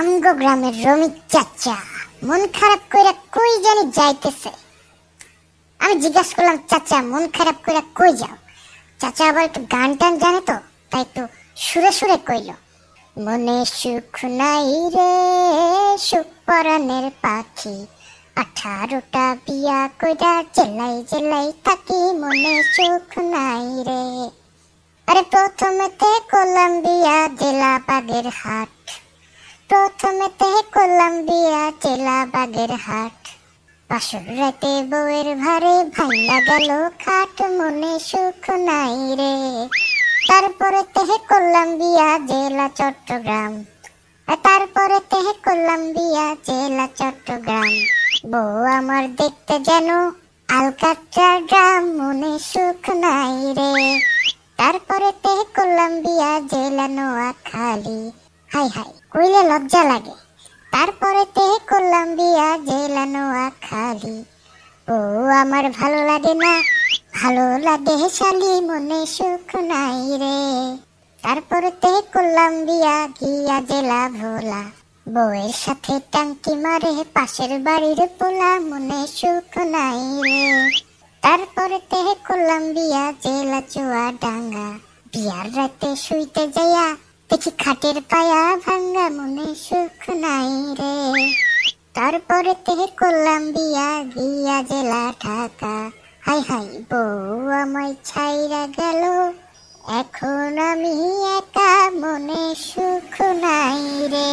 আমগো গ্রামের রমিক চাচা মন খারাপ কইরা কই জানি যাইতেছে। আমি জিজ্ঞাসা করলাম, চাচা মন খারাপ কইরা কই যাও? চাচা আবার একটু গান টান জানে তো, তাই একটু সুরে সুরে কইল, মনে সুখ নাই রে সুখ পরাণের পাখি, 18টা বিয়া কইরা জেলাই জেলাই থাকি, মনে সুখ নাই রে। আরে প্রথমেতে কলম্বিয়া জেলা বাগেরহাট, প্রথমেতে কলম্বিয়া জেলা বাগেরহাট, পাশর রাতে বউয়ের ভারে ভাঙ্গা গেল খাট, মনে সুখ নাই রে। তারপরে তেহে কলম্বিয়া জেলা চট্টগ্রাম, তারপরে তেহে কলম্বিয়া জেলা চট্টগ্রাম, বউ আমার দেখতে যেন আলকাট্রা ড্রাম, মনে সুখ নাই রে। তারপরে তেহে কলম্বিয়া জেলা নোয়াখালী, হাই হাই কইলে লজ্জা লাগে। তারপরে তেহে কলম্বিয়া জেলা নোয়াখালী, ও আমার ভালো লাগে না, ভালো লাগে শালি, মনে সুখ নাই রে। তারপরে তেহে কলম্বিয়া গিয়া জেলা ভোলা, বউয়ের সাথে টাঙ্কি মারে পাশের বাড়ির পোলা, মনে সুখ নাই রে। তারপরে তেহে কলম্বিয়া জেলা চুয়াডাঙ্গা, বিয়ার রাতে শুইতে যাইয়া দেখি খাটের পায়া ভাঙ্গা, মনে সুখ নাই রে। তারপরে তেহে কলম্বিয়া গিয়া জেলা ঢাকা, হাই হাই বউ আমায় ছাইরা গেল, এখন আমি একা, মনে সুখ নাই রে।